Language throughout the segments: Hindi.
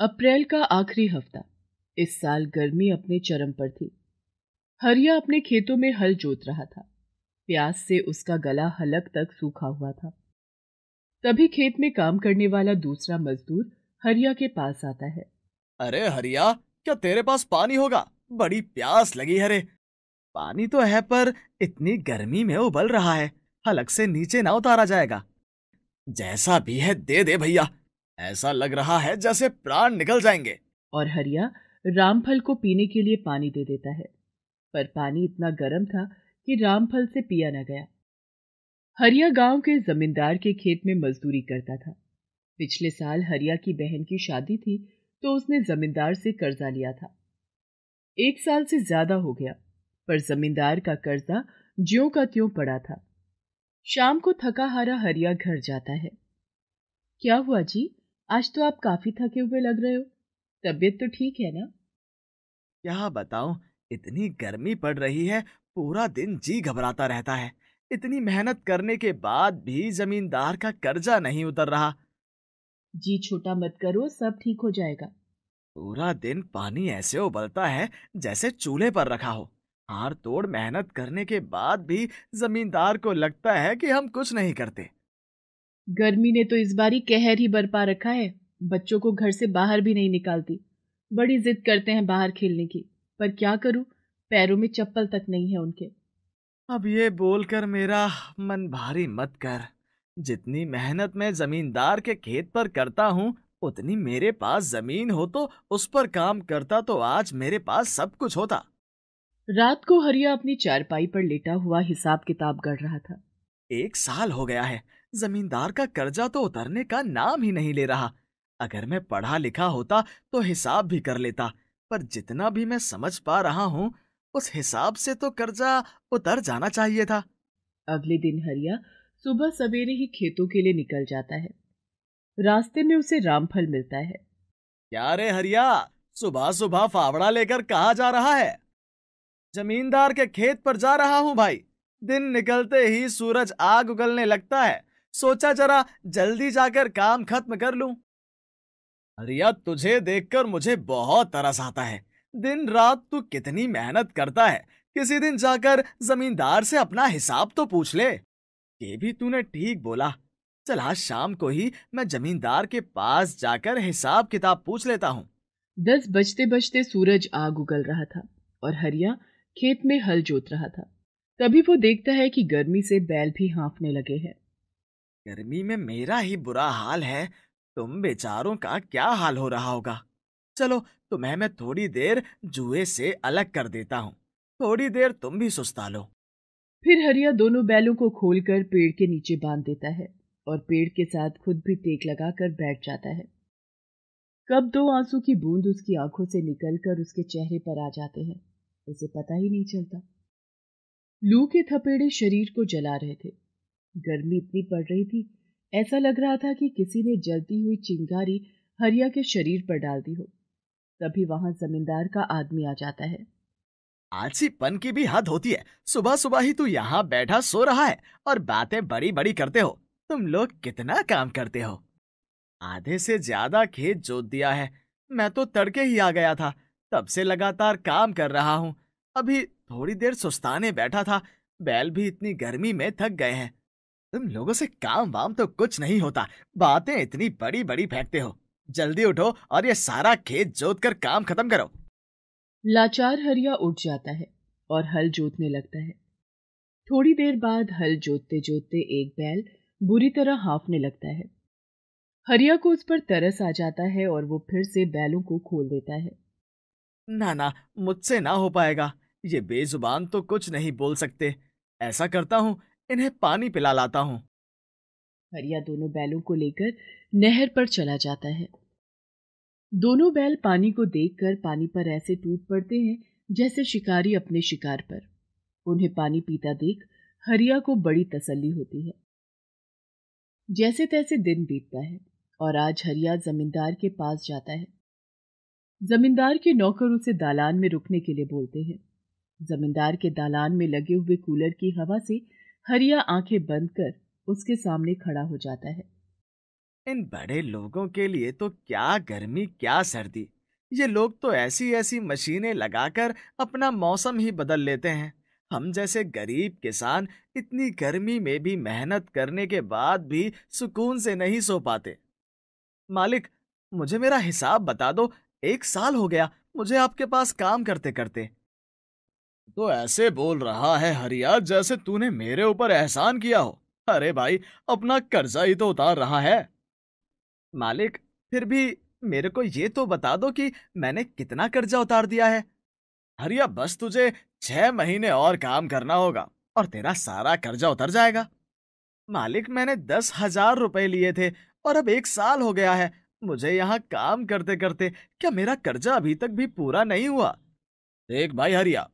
अप्रैल का आखिरी हफ्ता। इस साल गर्मी अपने चरम पर थी। हरिया अपने खेतों में हल जोत रहा था। प्यास से उसका गला हलक तक सूखा हुआ था। तभी खेत में काम करने वाला दूसरा मजदूर हरिया के पास आता है। अरे हरिया, क्या तेरे पास पानी होगा? बड़ी प्यास लगी है रे। पानी तो है पर इतनी गर्मी में उबल रहा है, हलक से नीचे ना उतारा जाएगा। जैसा भी है दे दे भैया। ऐसा लग रहा है जैसे प्राण निकल जाएंगे। और हरिया रामफल को पीने के लिए पानी दे देता है। पर पानी इतना गर्म था कि रामफल से पिया न गया। हरिया गांव के जमींदार के खेत में मजदूरी करता था। पिछले साल हरिया की बहन की शादी थी, तो उसने जमींदार से कर्जा लिया था। 1 साल से ज्यादा हो गया, पर जमींदार का कर्जा ज्यों का त्यों पड़ा था। शाम को थका हारा हरिया घर जाता है। क्या हुआ जी? आज तो आप काफी थके हुए लग रहे हो। तबीयत तो ठीक है ना? क्या बताऊं, इतनी गर्मी पड़ रही है, पूरा दिन जी घबराता रहता है। इतनी मेहनत करने के बाद भी जमींदार का कर्जा नहीं उतर रहा। जी छोटा मत करो, सब ठीक हो जाएगा। पूरा दिन पानी ऐसे उबलता है जैसे चूल्हे पर रखा हो। हार तोड़ मेहनत करने के बाद भी जमींदार को लगता है कि हम कुछ नहीं करते। गर्मी ने तो इस बारी कहर ही बरपा रखा है। बच्चों को घर से बाहर भी नहीं निकालती। बड़ी जिद करते हैं बाहर खेलने की, पर क्या करूं, पैरों में चप्पल तक नहीं है उनके। अब ये बोलकर मेरा मन भारी मत कर। जितनी मेहनत मैं जमींदार के खेत पर करता हूँ, उतनी मेरे पास जमीन हो तो उस पर काम करता तो आज मेरे पास सब कुछ होता। रात को हरिया अपनी चारपाई पर लेटा हुआ हिसाब किताब गढ़ रहा था। 1 साल हो गया है, जमींदार का कर्जा तो उतरने का नाम ही नहीं ले रहा। अगर मैं पढ़ा लिखा होता तो हिसाब भी कर लेता, पर जितना भी मैं समझ पा रहा हूँ, उस हिसाब से तो कर्जा उतर जाना चाहिए था। अगले दिन हरिया सुबह सवेरे ही खेतों के लिए निकल जाता है। रास्ते में उसे रामफल मिलता है। क्या रे हरिया, सुबह सुबह फावड़ा लेकर कहाँ जा रहा है? जमींदार के खेत पर जा रहा हूँ भाई। दिन निकलते ही सूरज आग उगलने लगता है। सोचा जरा जल्दी जाकर काम खत्म कर लूं। रिया, तुझे देखकर मुझे बहुत तरस आता है। दिन रात तू कितनी मेहनत करता है। किसी दिन जाकर जमींदार से अपना हिसाब तो पूछ ले। ये भी तूने ठीक बोला। चल आज शाम को ही मैं जमींदार के पास जाकर हिसाब किताब पूछ लेता हूँ। 10 बजते बजते सूरज आग उगल रहा था और हरिया खेत में हल जोत रहा था। तभी वो देखता है कि गर्मी से बैल भी हाँफने लगे हैं। गर्मी में मेरा ही बुरा हाल है, तुम बेचारों का क्या हाल हो रहा होगा। चलो, तुम्हें मैं थोड़ी देर जुए से अलग कर देता हूँ। थोड़ी देर तुम भी सुस्ता लो। फिर हरिया दोनों बैलों को खोलकर पेड़ के नीचे बांध देता है और पेड़ के साथ खुद भी टेक लगाकर बैठ जाता है। कब दो आंसू की बूंद उसकी आंखों से निकलकर उसके चेहरे पर आ जाते हैं, उसे पता ही नहीं चलता। लू के थपेड़े शरीर को जला रहे थे। गर्मी इतनी पड़ रही थी, ऐसा लग रहा था कि किसी ने जलती हुई चिंगारी हरिया के शरीर पर डाल दी हो। तभी वहां जमींदार का आदमी आ जाता है। आलसीपन की भी हद होती है। सुबह सुबह ही तू यहाँ बैठा सो रहा है और बातें बड़ी बड़ी करते हो। तुम लोग कितना काम करते हो। आधे से ज्यादा खेत जोत दिया है। मैं तो तड़के ही आ गया था। तब से लगातार काम कर रहा हूँ। अभी थोड़ी देर सुस्ताने बैठा था। बैल भी इतनी गर्मी में थक गए हैं। तुम लोगों से काम वाम तो कुछ नहीं होता। बातें इतनी बड़ी बड़ी फेंकते हो। जल्दी उठो और ये सारा खेत जोत कर काम खत्म करो। लाचार हरिया उठ जाता है और हल जोतने लगता है। थोड़ी देर बाद हल जोतते जोतते एक बैल बुरी तरह हाँफने लगता है। हरिया को उस पर तरस आ जाता है और वो फिर से बैलों को खोल देता है। ना ना, मुझसे ना हो पाएगा। ये बेजुबान तो कुछ नहीं बोल सकते। ऐसा करता हूँ, इन्हें पानी पिला लाता हूँ। हरिया दोनों बैलों को लेकर नहर पर चला जाता है। दोनों बैल पानी को देखकर पानी पर ऐसे टूट पड़ते हैं जैसे शिकारी अपने शिकार पर। उन्हें पानी पीता देख हरिया को बड़ी तसल्ली होती है। जैसे तैसे दिन बीतता है और आज हरिया जमींदार के पास जाता है। जमींदार के नौकर उसे दालान में रुकने के लिए बोलते हैं। जमींदार के दालान में लगे हुए कूलर की हवा से हरिया आंखें बंद कर उसके सामने खड़ा हो जाता है। इन बड़े लोगों के लिए तो क्या गर्मी क्या सर्दी, ये लोग तो ऐसी ऐसी मशीनें लगाकर अपना मौसम ही बदल लेते हैं। हम जैसे गरीब किसान इतनी गर्मी में भी मेहनत करने के बाद भी सुकून से नहीं सो पाते। मालिक, मुझे मेरा हिसाब बता दो। 1 साल हो गया मुझे आपके पास काम करते करते। तो ऐसे बोल रहा है हरिया जैसे तूने मेरे ऊपर एहसान किया हो। अरे भाई, अपना कर्जा ही तो उतार रहा है। मालिक, फिर भी मेरे को ये तो बता दो कि मैंने कितना कर्जा उतार दिया है। हरिया, बस तुझे 6 महीने और काम करना होगा और तेरा सारा कर्जा उतर जाएगा। मालिक, मैंने 10,000 रुपए लिए थे और अब 1 साल हो गया है मुझे यहाँ काम करते करते। क्या मेरा कर्जा अभी तक भी पूरा नहीं हुआ? देख भाई हरिया,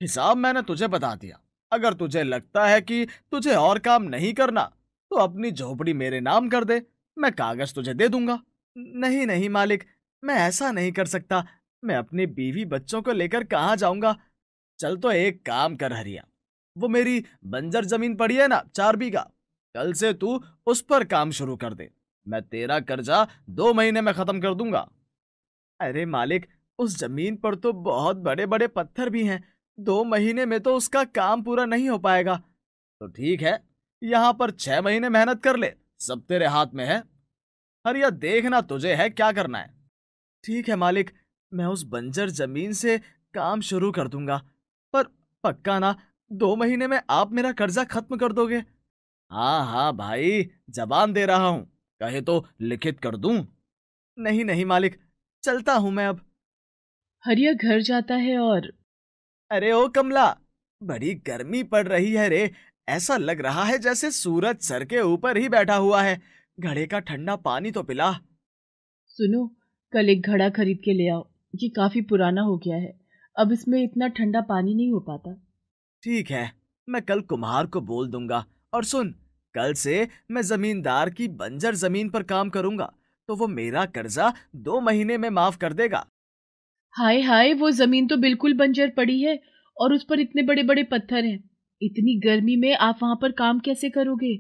हिसाब मैंने तुझे बता दिया। अगर तुझे लगता है कि तुझे और काम नहीं करना तो अपनी झोपड़ी मेरे नाम कर दे, मैं कागज तुझे दे दूंगा। नहीं नहीं मालिक, मैं ऐसा नहीं कर सकता। मैं अपनी बीवी बच्चों को लेकर कहाँ जाऊंगा। चल तो एक काम कर हरिया, वो मेरी बंजर जमीन पड़ी है ना 4 बीघा, कल से तू उस पर काम शुरू कर दे। मैं तेरा कर्जा 2 महीने में खत्म कर दूंगा। अरे मालिक, उस जमीन पर तो बहुत बड़े बड़े पत्थर भी हैं। 2 महीने में तो उसका काम पूरा नहीं हो पाएगा। तो ठीक है, यहाँ पर 6 महीने मेहनत कर ले, सब तेरे हाथ में है। हरिया, देखना तुझे है क्या करना है। ठीक है मालिक, मैं उस बंजर जमीन से काम शुरू कर दूंगा, पर पक्का ना 2 महीने में आप मेरा कर्जा खत्म कर दोगे? हाँ हाँ भाई, जबान दे रहा हूँ, कहे तो लिखित कर दूं। नहीं नहीं मालिक, चलता हूं मैं अब। हरिया घर जाता है और अरे ओ कमला, बड़ी गर्मी पड़ रही है रे। ऐसा लग रहा है जैसे सूरज सर के ऊपर ही बैठा हुआ है। घड़े का ठंडा पानी तो पिला। सुनो, कल एक घड़ा खरीद के ले आओ। ये काफी पुराना हो गया है, अब इसमें इतना ठंडा पानी नहीं हो पाता। ठीक है, मैं कल कुम्हार को बोल दूंगा। और सुन, कल से मैं जमींदार की बंजर जमीन पर काम करूंगा तो वो मेरा कर्जा 2 महीने में माफ कर देगा। हाय हाय, वो जमीन तो बिल्कुल बंजर पड़ी है और उस पर इतने बड़े बड़े पत्थर हैं। इतनी गर्मी में आप वहां पर काम कैसे करोगे?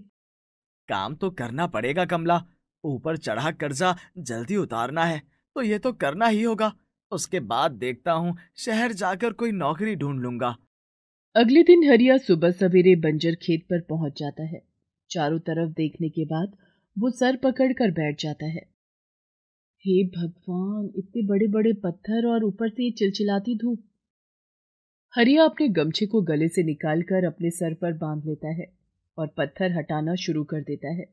काम तो करना पड़ेगा कमला, ऊपर चढ़ा कर्जा जल्दी उतारना है तो ये तो करना ही होगा। उसके बाद देखता हूँ, शहर जाकर कोई नौकरी ढूंढ लूंगा। अगले दिन हरिया सुबह सवेरे बंजर खेत पर पहुंच जाता है। चारों तरफ देखने के बाद वो सर पकड़कर बैठ जाता है। हे भगवान, इतने बड़े बड़े पत्थर और ऊपर से ये चिलचिलाती धूप। हरिया अपने गमछे को गले से निकालकर अपने सर पर बांध लेता है और पत्थर हटाना शुरू कर देता है।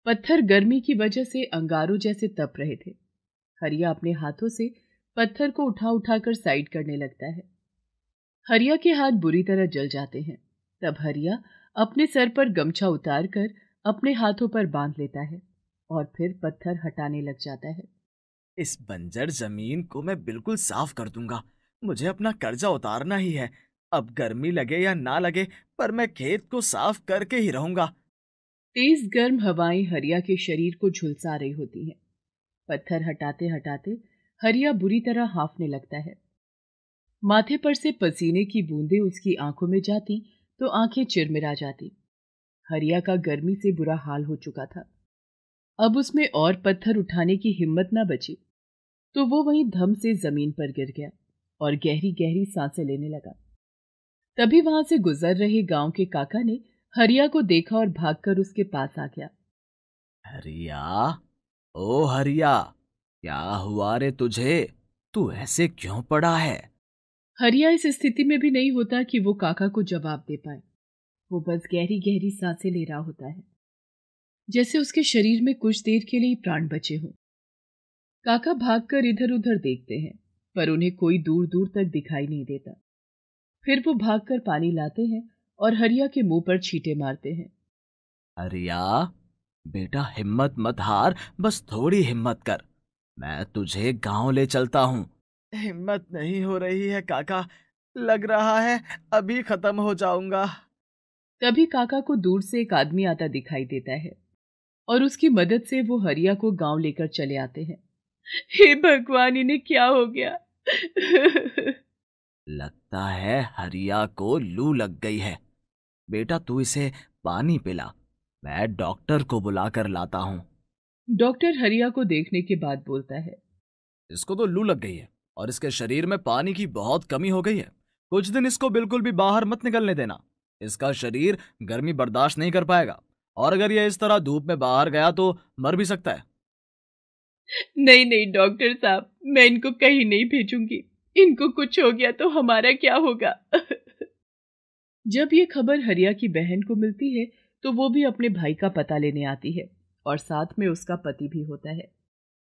पत्थर गर्मी की वजह से अंगारों जैसे तप रहे थे। हरिया अपने हाथों से पत्थर को उठा उठाकर साइड करने लगता है। हरिया के हाथ बुरी तरह जल जाते हैं। तब हरिया अपने सर पर गमछा उतारकर अपने हाथों पर बांध लेता है और फिर पत्थर हटाने लग जाता है। इस बंजर जमीन को मैं बिल्कुल साफ कर दूंगा। मुझे अपना कर्जा उतारना ही है। अब गर्मी लगे या ना लगे, पर मैं खेत को साफ करके ही रहूंगा। तेज गर्म हवाएं हरिया के शरीर को झुलसा रही होती हैं। पत्थर हटाते हटाते हरिया बुरी तरह हांफने लगता है। माथे पर से पसीने की बूंदें उसकी आंखों में जाती तो आंखें चिरमिरा जाती। हरिया का गर्मी से बुरा हाल हो चुका था। अब उसमें और पत्थर उठाने की हिम्मत ना बची, तो वो वहीं धम से जमीन पर गिर गया और गहरी गहरी सांसें लेने लगा। तभी वहां से गुजर रहे गांव के काका ने हरिया को देखा और भागकर उसके पास आ गया। हरिया, ओ हरिया, क्या हुआ रे तुझे? तू ऐसे क्यों पड़ा है? हरिया इस स्थिति में भी नहीं होता कि वो काका को जवाब दे पाए। वो बस गहरी गहरी सांसें ले रहा होता है, जैसे उसके शरीर में कुछ देर के लिए प्राण बचे हों। काका भागकर इधर उधर देखते हैं, पर उन्हें कोई दूर दूर तक दिखाई नहीं देता। फिर वो भागकर पानी लाते हैं और हरिया के मुंह पर छींटे मारते हैं। हरिया, बेटा हिम्मत मत हार, बस थोड़ी हिम्मत कर। मैं तुझे गांव ले चलता हूँ। हिम्मत नहीं हो रही है काका, लग रहा है अभी खत्म हो जाऊंगा। तभी काका को दूर से एक आदमी आता दिखाई देता है और उसकी मदद से वो हरिया को गांव लेकर चले आते हैं। हे भगवान, इन्हें क्या हो गया? लगता है हरिया को लू लग गई है। बेटा तू इसे पानी पिला, मैं डॉक्टर को बुला कर लाता हूँ। डॉक्टर हरिया को देखने के बाद बोलता है। इसको तो लू लग गई है और इसके शरीर में पानी की बहुत कमी हो गई है। कुछ दिन इसको बिल्कुल भी बाहर मत निकलने देना। इसका शरीर गर्मी बर्दाश्त नहीं कर पाएगा और अगर यह इस तरह धूप में बाहर गया तो मर भी सकता है। नहीं नहीं डॉक्टर साहब, मैं इनको कहीं नहीं भेजूंगी। इनको कुछ हो गया तो हमारा क्या होगा? जब ये खबर हरिया की बहन को मिलती है तो वो भी अपने भाई का पता लेने आती है और साथ में उसका पति भी होता है।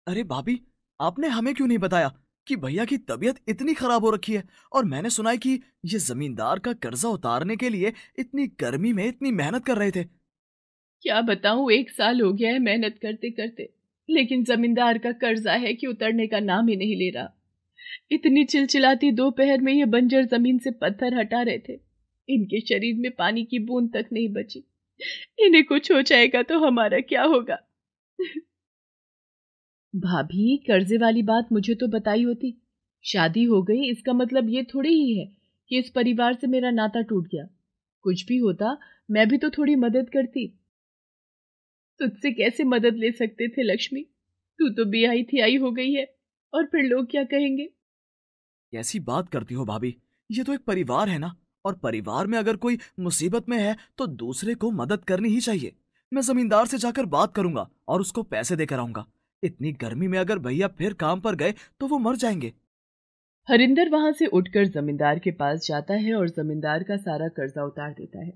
अरे भाभी, आपने हमें क्यों नहीं बताया कि भैया की तबीयत इतनी खराब हो रखी है? और मैंने सुना है कि ये जमींदार का कर्जा उतारने के लिए इतनी गर्मी में इतनी मेहनत कर रहे थे। क्या बताऊं, 1 साल हो गया है मेहनत करते करते, लेकिन जमींदार का कर्जा है कि उतरने का नाम ही नहीं ले रहा। इतनी चिलचिलाती दोपहर में ये बंजर जमीन से पत्थर हटा रहे थे। इनके शरीर में पानी की बूंद तक नहीं बची। इन्हें कुछ हो जाएगा तो हमारा क्या होगा? भाभी, कर्जे वाली बात मुझे तो बताई होती। शादी हो गई इसका मतलब ये थोड़ी ही है कि इस परिवार से मेरा नाता टूट गया। कुछ भी होता मैं भी तो थोड़ी मदद करती। तुझसे कैसे मदद ले सकते थे लक्ष्मी? तू तो ब्याही थी आई हो गई है, और फिर लोग क्या कहेंगे? कैसी बात करती हो भाभी? ये तो एक परिवार है ना, और परिवार में अगर कोई मुसीबत में है तो दूसरे को मदद करनी ही चाहिए। मैं जमींदार से जाकर बात करूंगा और उसको पैसे देकर आऊंगा। इतनी गर्मी में अगर भैया फिर काम पर गए तो वो मर जाएंगे। हरिंदर वहां से उठकर जमींदार के पास जाता है और जमींदार का सारा कर्जा उतार देता है।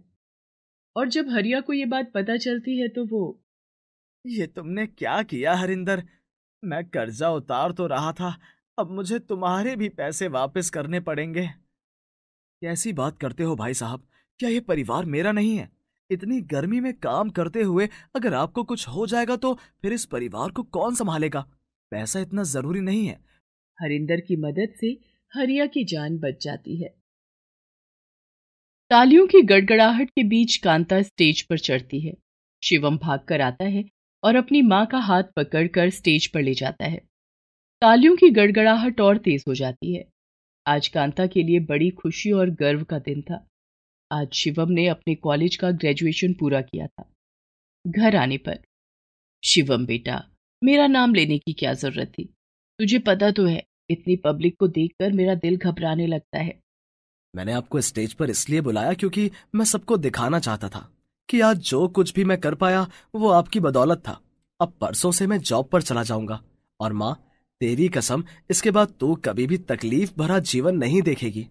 और जब हरिया को ये बात पता चलती है तो वो। ये तुमने क्या किया हरिंदर? मैं कर्जा उतार तो रहा था, अब मुझे तुम्हारे भी पैसे वापस करने पड़ेंगे। कैसी बात करते हो भाई साहब? क्या ये परिवार मेरा नहीं है? इतनी गर्मी में काम करते हुए अगर आपको कुछ हो जाएगा तो फिर इस परिवार को कौन संभालेगा? पैसा इतना जरूरी नहीं है। हरिंदर की मदद से हरिया की जान बच जाती है। तालियों की गड़गड़ाहट के बीच कांता स्टेज पर चढ़ती है। शिवम भागकर आता है और अपनी मां का हाथ पकड़कर स्टेज पर ले जाता है। तालियों की गड़गड़ाहट और तेज हो जाती है। आज कांता के लिए बड़ी खुशी और गर्व का दिन था। आज शिवम ने अपने कॉलेज का ग्रेजुएशन पूरा किया था। घर आने पर, शिवम बेटा, मेरा नाम लेने की क्या जरूरत थी? तुझे पता तो है, इतनी पब्लिक को देखकर मेरा दिल घबराने लगता है। मैंने आपको स्टेज पर इसलिए बुलाया क्योंकि मैं सबको दिखाना चाहता था कि आज जो कुछ भी मैं कर पाया वो आपकी बदौलत था। अब परसों से मैं जॉब पर चला जाऊंगा और माँ, तेरी कसम, इसके बाद तू कभी भी तकलीफ भरा जीवन नहीं देखेगी।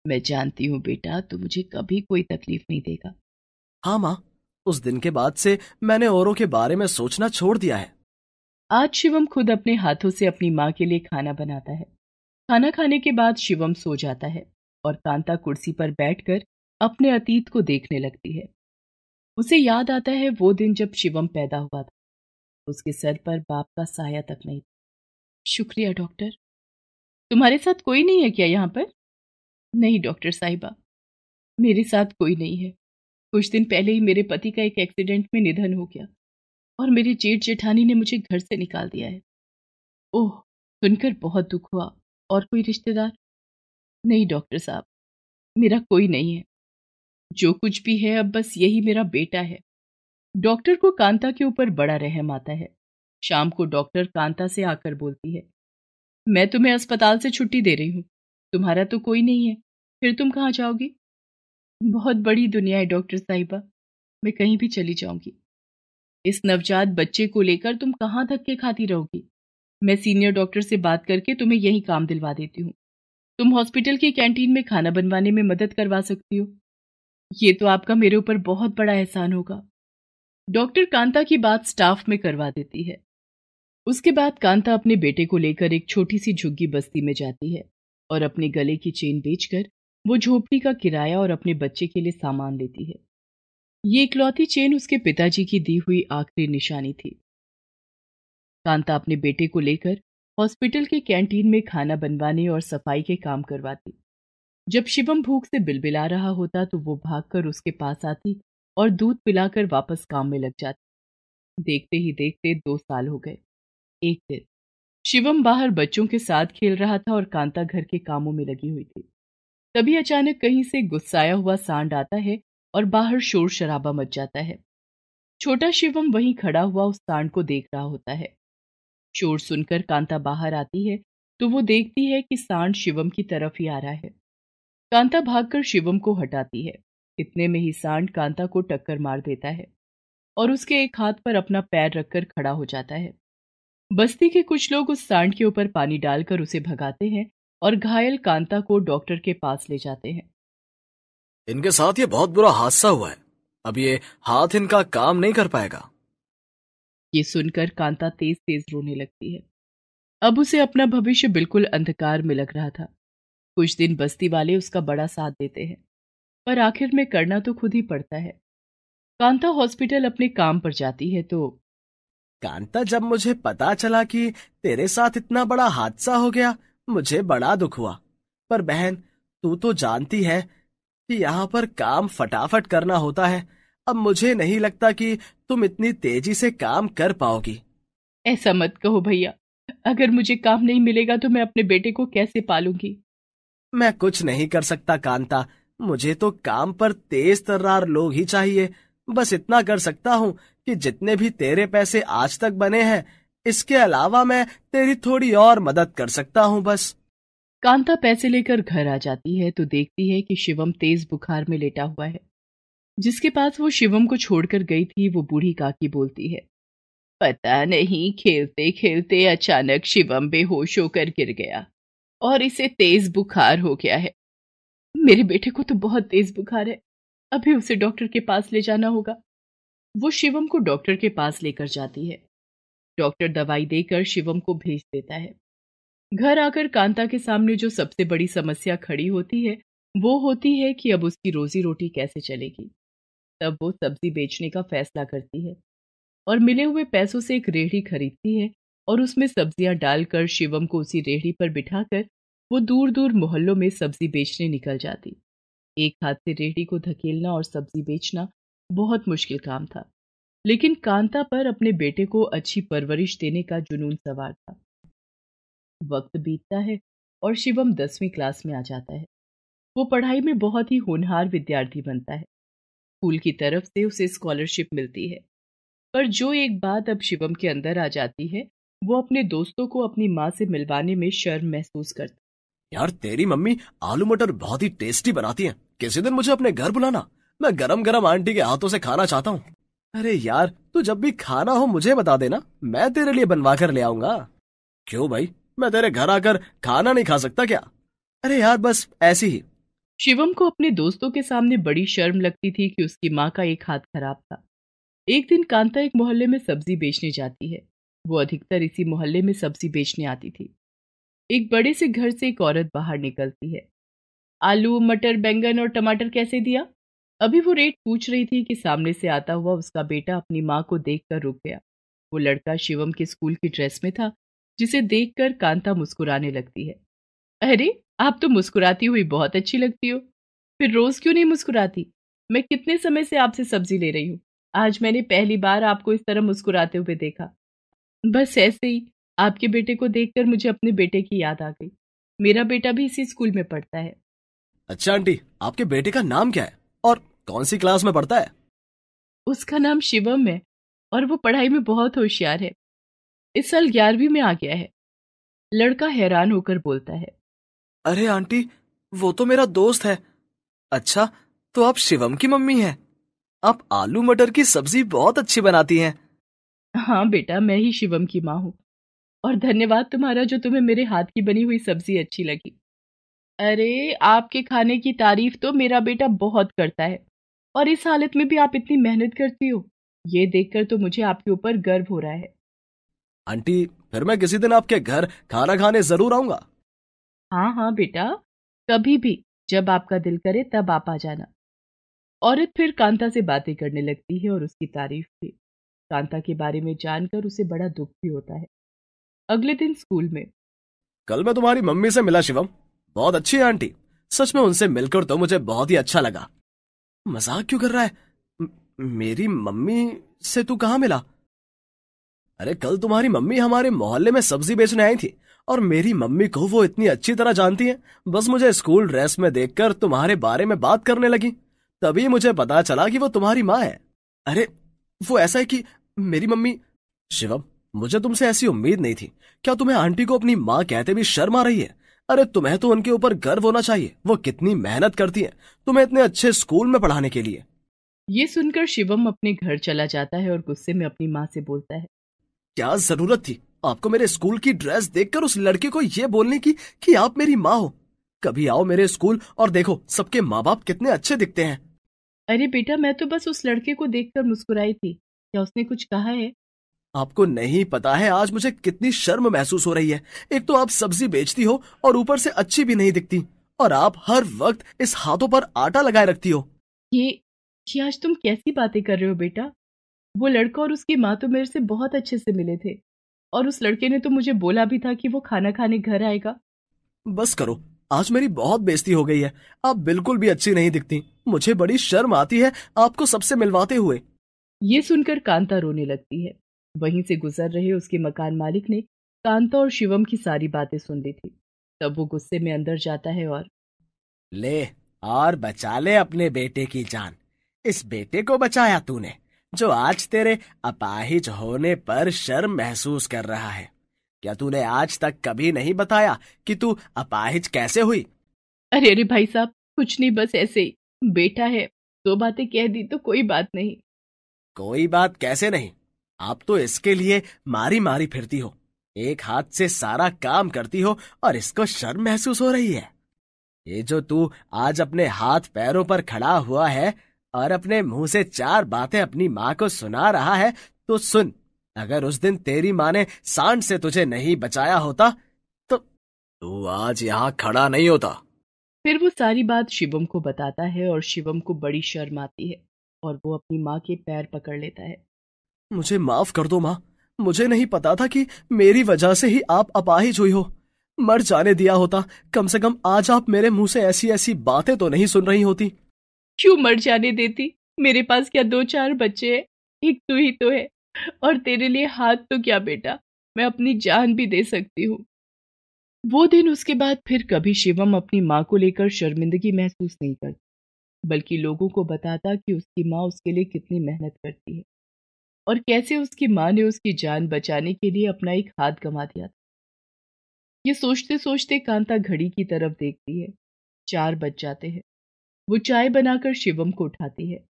मैं जानती हूँ बेटा, तू मुझे कभी कोई तकलीफ नहीं देगा। हाँ माँ, उस दिन के बाद से मैंने औरों के बारे में सोचना छोड़ दिया है। आज शिवम खुद अपने हाथों से अपनी माँ के लिए खाना बनाता है। खाना खाने के बाद शिवम सो जाता है और कांता कुर्सी पर बैठकर अपने अतीत को देखने लगती है। उसे याद आता है वो दिन जब शिवम पैदा हुआ था। उसके सर पर बाप का साया तक नहीं था। शुक्रिया डॉक्टर। तुम्हारे साथ कोई नहीं है क्या यहाँ पर? नहीं डॉक्टर साहिबा, मेरे साथ कोई नहीं है। कुछ दिन पहले ही मेरे पति का एक एक्सीडेंट में निधन हो गया और मेरे जेठ जेठानी ने मुझे घर से निकाल दिया है। ओह, सुनकर बहुत दुख हुआ। और कोई रिश्तेदार? नहीं डॉक्टर साहब, मेरा कोई नहीं है। जो कुछ भी है अब बस यही मेरा बेटा है। डॉक्टर को कांता के ऊपर बड़ा रहम आता है। शाम को डॉक्टर कांता से आकर बोलती है, मैं तुम्हें अस्पताल से छुट्टी दे रही हूँ। तुम्हारा तो कोई नहीं है, फिर तुम कहाँ जाओगी? बहुत बड़ी दुनिया है डॉक्टर साहिबा, मैं कहीं भी चली जाऊंगी। इस नवजात बच्चे को लेकर तुम कहाँ धक्के खाती रहोगी? मैं सीनियर डॉक्टर से बात करके तुम्हें यही काम दिलवा देती हूँ। तुम हॉस्पिटल की कैंटीन में खाना बनवाने में मदद करवा सकती हो। ये तो आपका मेरे ऊपर बहुत बड़ा एहसान होगा। डॉक्टर कांता की बात स्टाफ में करवा देती है। उसके बाद कांता अपने बेटे को लेकर एक छोटी सी झुग्गी बस्ती में जाती है और अपने गले की चेन बेचकर वो झोपड़ी का किराया और अपने बच्चे के लिए सामान लेती है। ये इकलौती चेन उसके पिताजी की दी हुई आखिरी निशानी थी। कांता अपने बेटे को लेकर हॉस्पिटल के कैंटीन में खाना बनवाने और सफाई के काम करवाती। जब शिवम भूख से बिलबिला रहा होता तो वो भागकर उसके पास आती और दूध पिलाकर वापस काम में लग जाती। देखते ही देखते 2 साल हो गए। एक दिन शिवम बाहर बच्चों के साथ खेल रहा था और कांता घर के कामों में लगी हुई थी। तभी अचानक कहीं से गुस्साया हुआ सांड आता है और बाहर शोर शराबा मच जाता है। छोटा शिवम वहीं खड़ा हुआ उस सांड को देख रहा होता है। शोर सुनकर कांता बाहर आती है तो वो देखती है कि सांड शिवम की तरफ ही आ रहा है। कांता भागकर शिवम को हटाती है। इतने में ही सांड कांता को टक्कर मार देता है और उसके एक हाथ पर अपना पैर रखकर खड़ा हो जाता है। बस्ती के कुछ लोग उस सांड के ऊपर पानी डालकर उसे भगाते हैं और घायल कांता को डॉक्टर के पास ले जाते हैं। इनके साथ ये बहुत बुरा हादसा हुआ है, अब ये हाथ इनका काम नहीं कर पाएगा। ये सुनकर कांता तेज तेज रोने लगती है। अब उसे अपना भविष्य बिल्कुल अंधकार में लग रहा था। कुछ दिन बस्ती वाले उसका बड़ा साथ देते हैं, पर आखिर में करना तो खुद ही पड़ता है। कांता हॉस्पिटल अपने काम पर जाती है तो कांता, जब मुझे पता चला कि तेरे साथ इतना बड़ा हादसा हो गया, मुझे बड़ा दुख हुआ। पर बहन, तू तो जानती है कि यहाँ पर काम फटाफट करना होता है। अब मुझे नहीं लगता कि तुम इतनी तेजी से काम कर पाओगी। ऐसा मत कहो भैया, अगर मुझे काम नहीं मिलेगा तो मैं अपने बेटे को कैसे पालूंगी। मैं कुछ नहीं कर सकता कांता, मुझे तो काम पर तेज तर्रार लोग ही चाहिए। बस इतना कर सकता हूँ कि जितने भी तेरे पैसे आज तक बने हैं, इसके अलावा मैं तेरी थोड़ी और मदद कर सकता हूँ बस। कांता पैसे लेकर घर आ जाती है तो देखती है कि शिवम तेज बुखार में लेटा हुआ है। जिसके पास वो शिवम को छोड़कर गई थी वो बूढ़ी काकी बोलती है, पता नहीं खेलते खेलते अचानक शिवम बेहोश होकर गिर गया और इसे तेज बुखार हो गया है। मेरे बेटे को तो बहुत तेज बुखार है, अभी उसे डॉक्टर के पास ले जाना होगा। वो शिवम को डॉक्टर के पास लेकर जाती है। डॉक्टर दवाई देकर शिवम को भेज देता है। घर आकर कांता के सामने जो सबसे बड़ी समस्या खड़ी होती है वो होती है कि अब उसकी रोजी रोटी कैसे चलेगी। तब वो सब्जी बेचने का फैसला करती है और मिले हुए पैसों से एक रेहड़ी खरीदती है और उसमें सब्जियां डालकर शिवम को उसी रेहड़ी पर बिठाकर वो दूर दूर मोहल्लों में सब्जी बेचने निकल जाती। एक हाथ से रेहड़ी को धकेलना और सब्जी बेचना बहुत मुश्किल काम था, लेकिन कांता पर अपने बेटे को अच्छी परवरिश देने का जुनून सवार था। वक्त बीतता है और शिवम 10वीं क्लास में आ जाता है। वो पढ़ाई में बहुत ही होनहार विद्यार्थी बनता है। स्कूल की तरफ से उसे स्कॉलरशिप मिलती है। पर जो एक बात अब शिवम के अंदर आ जाती है, वो अपने दोस्तों को अपनी माँ से मिलवाने में शर्म महसूस करता। यार, तेरी मम्मी आलू मटर बहुत ही टेस्टी बनाती है, किसी दिन मुझे अपने घर बुलाना, मैं गरम गरम आंटी के हाथों से खाना चाहता हूँ। अरे यार, तू जब भी खाना हो मुझे बता देना, मैं तेरे लिए बनवा कर ले आऊंगा। क्यों भाई, मैं तेरे घर आकर खाना नहीं खा सकता क्या? अरे यार, बस ऐसी ही। शिवम को अपने दोस्तों के सामने बड़ी शर्म लगती थी कि उसकी माँ का एक हाथ खराब था। एक दिन कांता एक मोहल्ले में सब्जी बेचने जाती है। वो अधिकतर इसी मोहल्ले में सब्जी बेचने आती थी। एक बड़े से घर से एक औरत बाहर निकलती है। आलू मटर बैंगन और टमाटर कैसे दिया? अभी वो रेट पूछ रही थी कि सामने से आता हुआ उसका बेटा अपनी माँ को देखकर रुक गया। वो लड़का शिवम के स्कूल की ड्रेस में था, जिसे देखकर कांता मुस्कुराने लगती है। अरे, आप तो मुस्कुराती हुई बहुत अच्छी लगती हो। फिर रोज क्यों नहीं मुस्कुराती? मैं कितने समय से आपसे सब्जी ले रही हूँ, आज मैंने पहली बार आपको इस तरह मुस्कुराते हुए देखा। बस ऐसे ही आपके बेटे को देखकर मुझे अपने बेटे की याद आ गई। मेरा बेटा भी इसी स्कूल में पढ़ता है। अच्छा आंटी, आपके बेटे का नाम क्या है और कौन सी क्लास में पढ़ता है? उसका नाम शिवम है और वो पढ़ाई में बहुत होशियार है। इस साल 11वीं में आ गया है। लड़का हैरान होकर बोलता है। अरे आंटी, वो तो मेरा दोस्त है। अच्छा, तो आप शिवम की मम्मी हैं? आप आलू मटर की सब्जी बहुत अच्छी बनाती हैं। हाँ बेटा, मैं ही शिवम की माँ हूँ और धन्यवाद तुम्हारा जो तुम्हें मेरे हाथ की बनी हुई सब्जी अच्छी लगी। अरे, आपके खाने की तारीफ तो मेरा बेटा बहुत करता है और इस हालत में भी आप इतनी मेहनत करती हो, ये देखकर तो मुझे आपके ऊपर गर्व हो रहा है। आंटी, फिर मैं किसी दिन आपके घर खाना खाने जरूर आऊंगा। हाँ हाँ बेटा, कभी भी जब आपका दिल करे तब आप आ जाना। औरत फिर कांता से बातें करने लगती है और उसकी तारीफ भी। कांता के बारे में जानकर उसे बड़ा दुख भी होता है। अगले दिन स्कूल में। कल मैं तुम्हारी मम्मी से मिला शिवम, बहुत अच्छी है आंटी। सच में उनसे मिलकर तो मुझे बहुत ही अच्छा लगा। मजाक क्यों कर रहा है? मेरी मम्मी से तू कहाँ मिला? अरे कल तुम्हारी मम्मी हमारे मोहल्ले में सब्जी बेचने आई थी और मेरी मम्मी को वो इतनी अच्छी तरह जानती है, बस मुझे स्कूल ड्रेस में देखकर तुम्हारे बारे में बात करने लगी। तभी मुझे पता चला कि वो तुम्हारी माँ है। अरे वो ऐसा है कि मेरी मम्मी। शिवम, मुझे तुमसे ऐसी उम्मीद नहीं थी। क्या तुम्हें आंटी को अपनी माँ कहते भी शर्म आ रही है? अरे तुम्हें तो उनके ऊपर गर्व होना चाहिए। वो कितनी मेहनत करती है तुम्हें इतने अच्छे स्कूल में पढ़ाने के लिए। ये सुनकर शिवम अपने घर चला जाता है और गुस्से में अपनी माँ से बोलता है, क्या जरूरत थी आपको मेरे स्कूल की ड्रेस देखकर उस लड़के को ये बोलने की कि आप मेरी माँ हो? कभी आओ मेरे स्कूल और देखो सबके माँ बाप कितने अच्छे दिखते हैं। अरे बेटा, मैं तो बस उस लड़के को देखकर मुस्कुराई थी, क्या उसने कुछ कहा है? आपको नहीं पता है आज मुझे कितनी शर्म महसूस हो रही है। एक तो आप सब्जी बेचती हो और ऊपर से अच्छी भी नहीं दिखती, और आप हर वक्त इस हाथों पर आटा लगाए रखती हो। ये ये आज तुम कैसी बातें कर रहे हो बेटा? वो लड़का और उसकी माँ तो मेरे से बहुत अच्छे से मिले थे, और उस लड़के ने तो मुझे बोला भी था कि वो खाना खाने घर आएगा। बस करो, आज मेरी बहुत बेइज्जती हो गई है। आप बिल्कुल भी अच्छी नहीं दिखती। मुझे बड़ी शर्म आती है आपको सबसे मिलवाते हुए। ये सुनकर कांता रोने लगती है। वहीं से गुजर रहे उसके मकान मालिक ने कांता और शिवम की सारी बातें सुन ली थी। तब वो गुस्से में अंदर जाता है और ले, और बचा ले अपने बेटे की जान। इस बेटे को बचाया तूने, जो आज तेरे अपाहिज होने पर शर्म महसूस कर रहा है। क्या तूने आज तक कभी नहीं बताया कि तू अपाहिज कैसे हुई? अरे अरे भाई साहब, कुछ नहीं, बस ऐसे ही बेटा है, दो बातें कह दी तो कोई बात नहीं। कोई बात कैसे नहीं? आप तो इसके लिए मारी मारी फिरती हो, एक हाथ से सारा काम करती हो और इसको शर्म महसूस हो रही है। ये जो तू आज अपने हाथ पैरों पर खड़ा हुआ है और अपने मुंह से चार बातें अपनी माँ को सुना रहा है, तो सुन, अगर उस दिन तेरी माँ ने सांड से तुझे नहीं बचाया होता तो तू आज यहाँ खड़ा नहीं होता। फिर वो सारी बात शिवम को बताता है और शिवम को बड़ी शर्म आती है और वो अपनी माँ के पैर पकड़ लेता है। मुझे माफ कर दो माँ। मुझे नहीं पता था कि मेरी वजह से ही आप अपाहिज हुई हो। मर जाने दिया होता, कम से कम आज आप मेरे मुंह से ऐसी ऐसी बातें तो नहीं सुन रही होती। क्यों मर जाने देती? मेरे पास क्या दो चार बच्चे हैं? एक तू ही तो है, और तेरे लिए हाथ तो क्या बेटा, मैं अपनी जान भी दे सकती हूँ। वो दिन उसके बाद फिर कभी शिवम अपनी माँ को लेकर शर्मिंदगी महसूस नहीं करता, बल्कि लोगों को बताता कि उसकी माँ उसके लिए कितनी मेहनत करती है और कैसे उसकी माँ ने उसकी जान बचाने के लिए अपना एक हाथ गंवा दिया था। ये सोचते सोचते कांता घड़ी की तरफ देखती है। 4 बज जाते हैं। वो चाय बनाकर शिवम को उठाती है।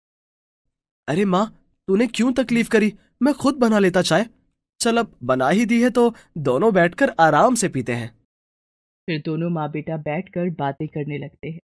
अरे माँ, तूने क्यों तकलीफ करी? मैं खुद बना लेता चाय। चल अब बना ही दी है तो दोनों बैठकर आराम से पीते हैं। फिर दोनों माँ बेटा बैठकर बातें करने लगते हैं।